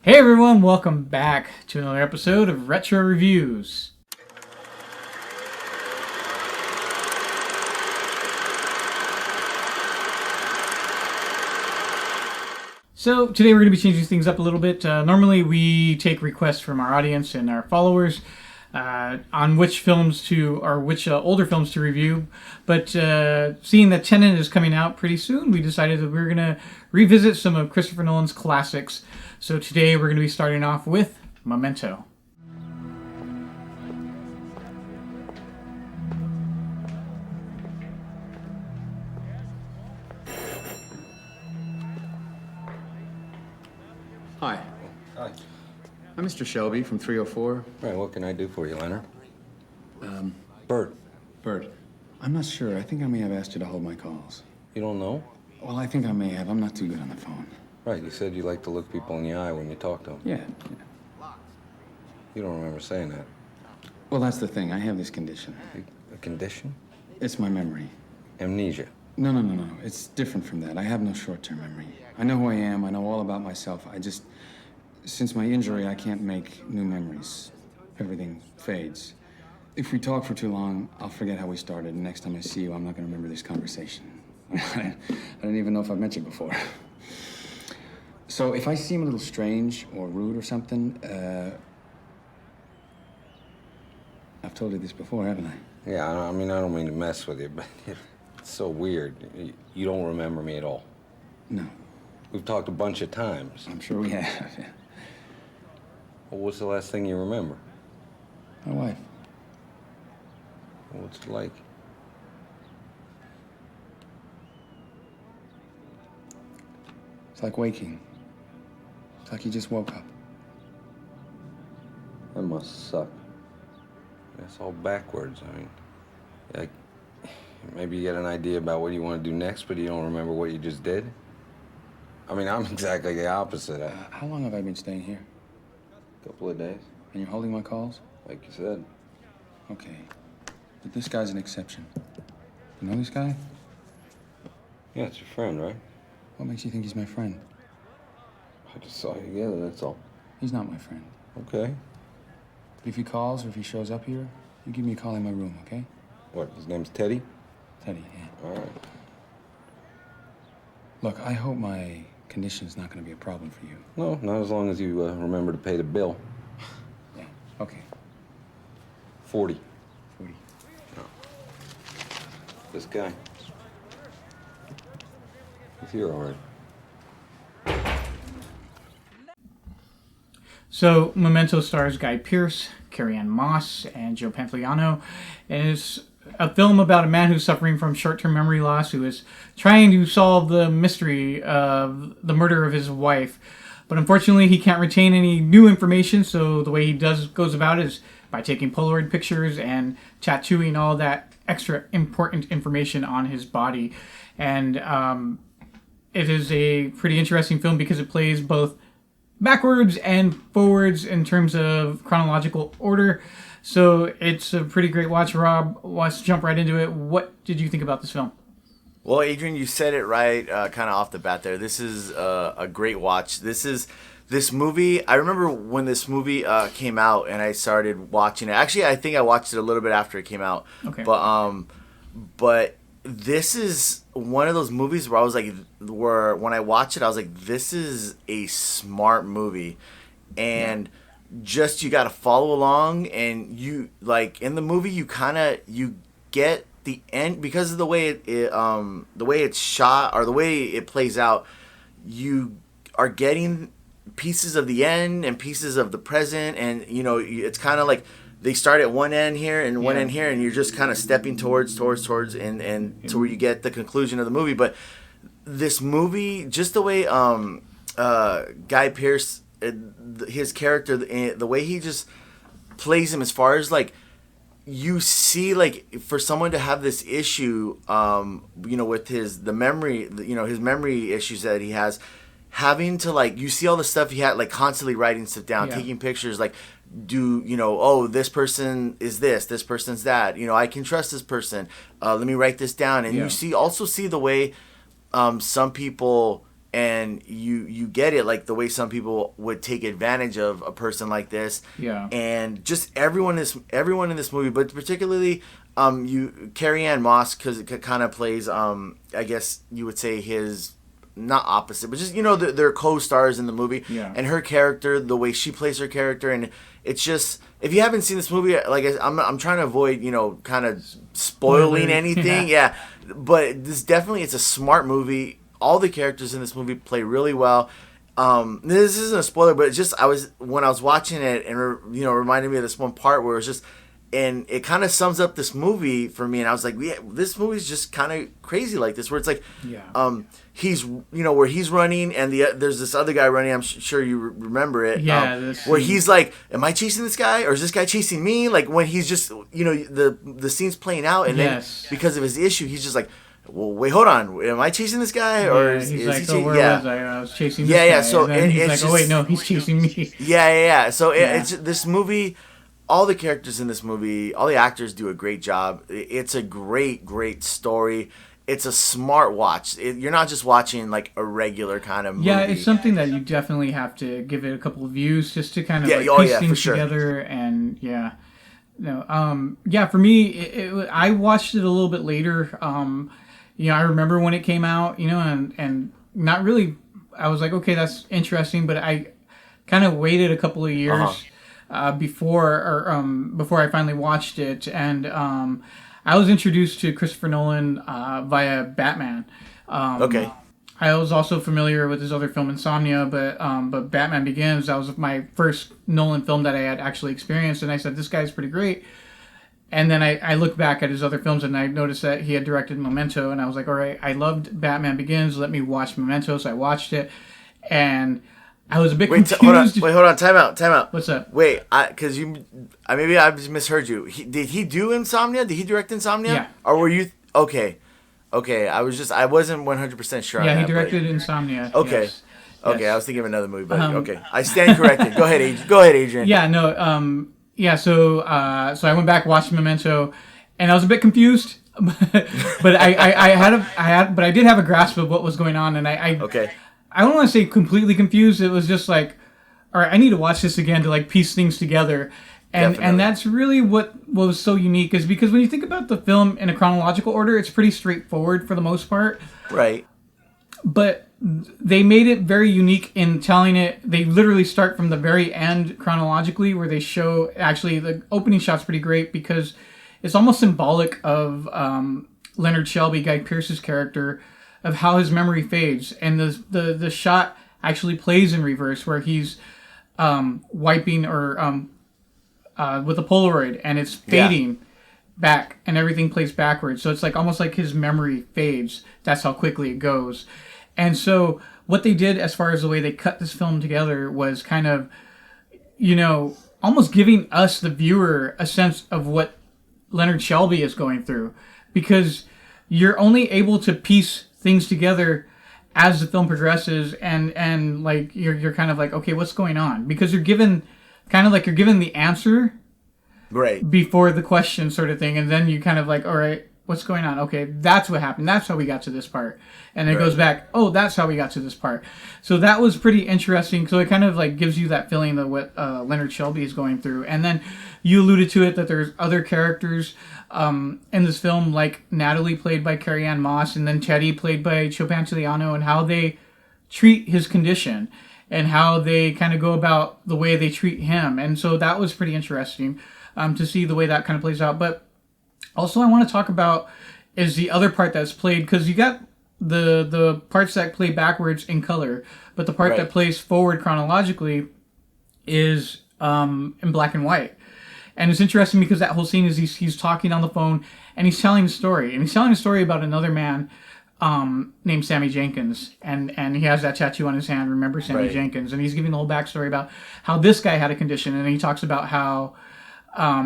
Hey everyone, welcome back to another episode of Retro Reviews. So today we're going to be changing things up a little bit. Normally we take requests from our audience and our followers on which films to, or which older films to review. But seeing that Tenet is coming out pretty soon, we decided that we were going to revisit some of Christopher Nolan's classics. So today we're going to be starting off with Memento. Hi. Hi. I'm Mr. Shelby from 304. Right, what can I do for you, Leonard? Bert. Bert, I'm not sure. I think I may have asked you to hold my calls. You don't know? Well, I think I may have. I'm not too good on the phone. Right, you said you like to look people in the eye when you talk to them. Yeah. You don't remember saying that. Well, that's the thing. I have this condition. A condition? It's my memory. Amnesia. No. It's different from that. I have no short-term memory. I know who I am. I know all about myself. Since my injury, I can't make new memories. Everything fades. If we talk for too long, I'll forget how we started. And next time I see you, I'm not going to remember this conversation. I don't even know if I've met you before. So if I seem a little strange or rude or something, I've told you this before, haven't I? Yeah, I mean, I don't mean to mess with you, but it's so weird. You don't remember me at all. No. We've talked a bunch of times. I'm sure we have. Yeah. Well, what's the last thing you remember? My wife. What's it like? It's like waking. It's like you just woke up. That must suck. That's all backwards. I mean, like, maybe you get an idea about what you want to do next, but you don't remember what you just did. I mean, I'm exactly the opposite. How long have I been staying here? A couple of days, And you're holding my calls? like you said. Okay. But this guy's an exception. You know this guy? Yeah, it's your friend, right? What makes you think he's my friend? I just saw you together, that's all. He's not my friend. Okay. But if he calls or if he shows up here, you give me a call in my room, okay? What, his name's Teddy? Teddy, yeah. All right. Look, I hope my condition's not going to be a problem for you. No, not as long as you remember to pay the bill. Yeah, okay. 40. 40. This guy. He's here already. So Memento stars Guy Pearce, Carrie-Anne Moss, and Joe Pantoliano, and it's a film about a man who's suffering from short-term memory loss, who is trying to solve the mystery of the murder of his wife. But unfortunately, he can't retain any new information, so the way he goes about it is by taking Polaroid pictures and tattooing all that extra important information on his body. And it is a pretty interesting film because it plays both backwards and forwards in terms of chronological order. So it's a pretty great watch. Rob, let's jump right into it. What did you think about this film? Well, Adrian, you said it right kind of off the bat there. This is a great watch. This movie, I remember when this movie came out and I started watching it. Actually, I think I watched it a little bit after it came out. Okay. But this is one of those movies where I was like, when I watched it, I was like, this is a smart movie. And just, you got to follow along, and you, like, in the movie, you get the end, because of the way the way it's shot, or the way it plays out, you are getting pieces of the end and pieces of the present, and it's kind of like they start at one end here and one end here, and you're just kind of stepping towards and to where you get the conclusion of the movie. But this movie, just the way Guy Pearce, his character, the way he just plays him, as far as like, you see, like, for someone to have this issue, with his memory issues that he has, having to, like, you see all the stuff he had, like, constantly writing stuff down, taking pictures, like, this person is this person's that, I can trust this person, let me write this down. And you also see the way some people and you get it, like the way some people would take advantage of a person like this. Yeah. And just everyone in this movie, but particularly Carrie-Anne Moss, because it kind of plays I guess you would say his, not opposite, but just they're co-stars in the movie. Yeah. And her character, the way she plays her character, and it's just, if you haven't seen this movie, like I'm trying to avoid kind of spoiling anything. Yeah. But it's a smart movie. All the characters in this movie play really well. This isn't a spoiler, but it's just when I was watching it, and reminded me of this one part where it was just, and it kind of sums up this movie for me, and I was like, yeah, this movie's just kind of crazy like this, where it's like, he's where he's running, and there's this other guy running. I'm sure you remember it. Yeah, where he's like, am I chasing this guy, or is this guy chasing me? Like when he's just the scene's playing out, and then because of his issue, he's just like, well, wait, hold on. Am I chasing this guy, or is he's he like, chasing? where was I? I was chasing this guy. Yeah. So and then he's it's like, just, oh wait, no, he's chasing me. Yeah. So it's this movie. All the characters in this movie, all the actors do a great job. It's a great story. It's a smart watch. You're not just watching like a regular kind of movie. Yeah, it's something that you definitely have to give it a couple of views just to kind of piece things together. And for me, I watched it a little bit later. I remember when it came out, and not really. I was like, okay, that's interesting, but I kind of waited a couple of years before I finally watched it, and I was introduced to Christopher Nolan via Batman. Okay. I was also familiar with his other film Insomnia, but Batman Begins, that was my first Nolan film that I had actually experienced, and I said, this guy's pretty great. And then I looked back at his other films, and I noticed that he had directed Memento, and I was like, all right, I loved Batman Begins, let me watch Memento. So I watched it, and I was a bit confused. Hold on, time out. What's up? Wait, because maybe I misheard you. Did he do Insomnia? Did he direct Insomnia? Yeah. Or were you okay? I wasn't 100% sure. Yeah, on he that, directed Insomnia. Okay. Yes. Okay, Yes. I was thinking of another movie, but okay, I stand corrected. Go ahead, Adrian. Yeah, no. So I went back, watched Memento, and I was a bit confused, but I did have a grasp of what was going on, and I don't want to say completely confused. It was just like, all right, I need to watch this again to like piece things together. And that's really what was so unique, is because when you think about the film in a chronological order, it's pretty straightforward for the most part. Right. But they made it very unique in telling it. They literally start from the very end chronologically, where they show, actually the opening shot's pretty great because it's almost symbolic of Leonard Shelby, Guy Pearce's character, of how his memory fades. And the shot actually plays in reverse, where he's wiping or with a Polaroid, and it's fading back, and everything plays backwards. So it's like almost like his memory fades. That's how quickly it goes. And so what they did as far as the way they cut this film together was kind of, almost giving us, the viewer, a sense of what Leonard Shelby is going through, because you're only able to piece things together as the film progresses, and like you're kind of like, okay, what's going on? Because you're given the answer right before the question, sort of thing, and then you kind of like, all right, what's going on? Okay, that's what happened. That's how we got to this part. And then it goes back, oh, that's how we got to this part. So that was pretty interesting. So it kind of like gives you that feeling of what Leonard Shelby is going through. And then you alluded to it, that there's other characters in this film, like Natalie, played by Carrie-Anne Moss, and then Teddy, played by Joe Pantoliano, and how they treat his condition and how they kind of go about the way they treat him. And so that was pretty interesting to see the way that kind of plays out. But also I want to talk about is the other part that's played, because you got the parts that play backwards in color, but the part that plays forward chronologically is in black and white. And it's interesting because that whole scene is he's talking on the phone, and he's telling a story. And he's telling a story about another man named Sammy Jenkins. And he has that tattoo on his hand, remember Sammy Jenkins. And he's giving the whole backstory about how this guy had a condition. And he talks about how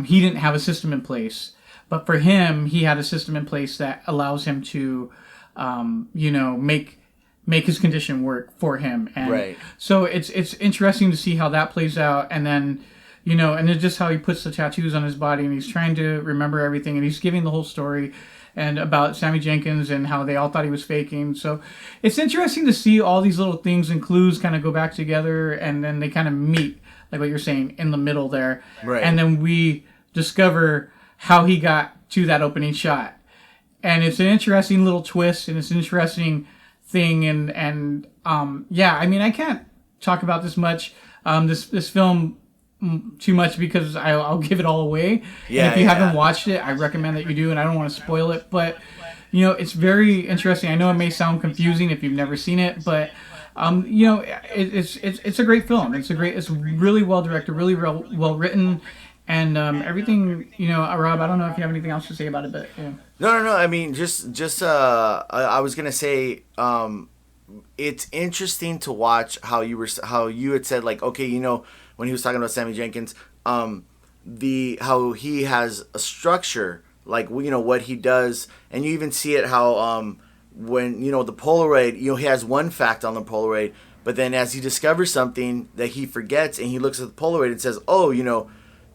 he didn't have a system in place. But for him, he had a system in place that allows him to, make his condition work for him. And so it's interesting to see how that plays out. And then, and then just how he puts the tattoos on his body, and he's trying to remember everything, and he's giving the whole story. and about Sammy Jenkins and how they all thought he was faking. So it's interesting to see all these little things and clues kind of go back together, and then they kind of meet, like what you're saying, in the middle there. Right. And then we discover how he got to that opening shot. And it's an interesting little twist, and it's an interesting thing. And yeah, I mean, I can't talk about this much, this film too much, because I'll give it all away. Yeah, and if you yeah. haven't watched it, I recommend that you do, and I don't want to spoil it. But, you know, it's very interesting. I know it may sound confusing if you've never seen it, but, you know, it's a great film. It's really well directed, really well written. And everything, you know, Rob, I don't know if you have anything else to say about it, but yeah. No. I mean, I was gonna say, it's interesting to watch how you had said, like, okay, you know, when he was talking about Sammy Jenkins, how he has a structure, like, you know, what he does, and you even see it how when, you know, the Polaroid, you know, he has one fact on the Polaroid, but then as he discovers something that he forgets, and he looks at the Polaroid and says, oh, you know,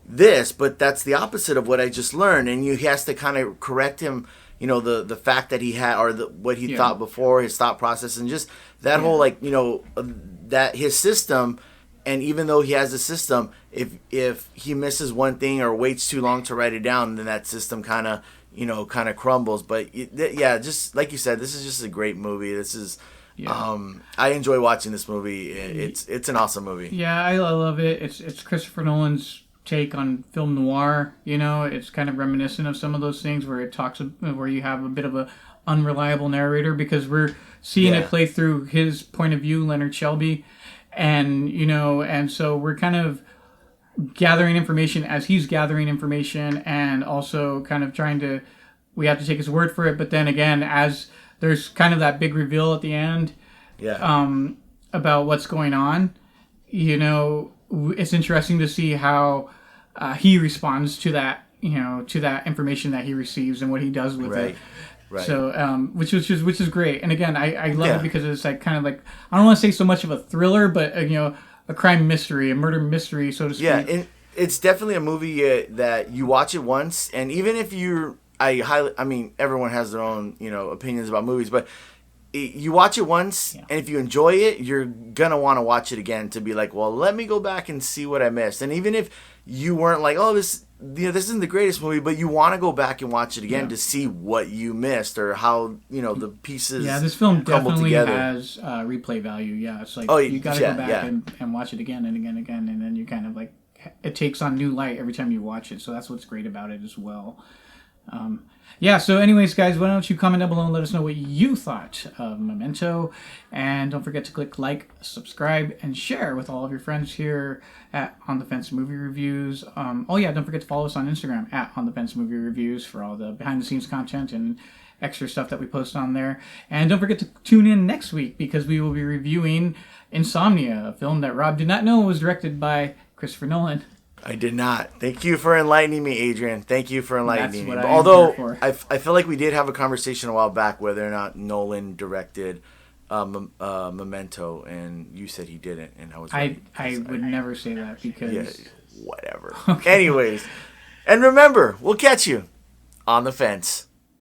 this, but that's the opposite of what I just learned, and he has to kind of correct him, you know, the fact that he had, or what he thought before, his thought process, and just that whole, like, you know, that his system. And even though he has a system, if he misses one thing or waits too long to write it down, then that system kind of crumbles. But yeah, just like you said, this is just a great movie. This is I enjoy watching this movie. It's an awesome movie. Yeah, I love it. It's Christopher Nolan's take on film noir. You know, it's kind of reminiscent of some of those things where where you have a bit of a unreliable narrator, because we're seeing it play through his point of view, Leonard Shelby, and you know, and so we're kind of gathering information as he's gathering information, and also kind of we have to take his word for it, but then again, as there's kind of that big reveal at the end, about what's going on, you know, it's interesting to see how he responds to that, you know, to that information that he receives and what he does with it. Right. So, which is great. And again, I love it because it's like kind of like, I don't want to say so much of a thriller, but you know, a crime mystery, a murder mystery, so to speak. Yeah, and it's definitely a movie that you watch it once, and even if I mean, everyone has their own, you know, opinions about movies, but you watch it once, and if you enjoy it, you're gonna want to watch it again to be like, well, let me go back and see what I missed. And even if you weren't like, oh, this isn't the greatest movie, but you want to go back and watch it again to see what you missed, or how, you know, the pieces. Yeah, this film definitely together. has replay value. Yeah, it's like you got to go back and watch it again and again and again, and then you kind of like, it takes on new light every time you watch it. So that's what's great about it as well. Yeah, so anyways, guys, why don't you comment down below and let us know what you thought of Memento. And don't forget to click like, subscribe, and share with all of your friends here at On the Fence Movie Reviews. Oh yeah, don't forget to follow us on Instagram at On the Fence Movie Reviews for all the behind-the-scenes content and extra stuff that we post on there. And don't forget to tune in next week, because we will be reviewing Insomnia, a film that Rob did not know was directed by Christopher Nolan. I did not. Thank you for enlightening me, Adrian. Thank you for enlightening me. That's what Although I feel like we did have a conversation a while back whether or not Nolan directed Memento, and you said he didn't, and I was. I would never say that, because whatever. Okay. Anyways, and remember, we'll catch you on the fence.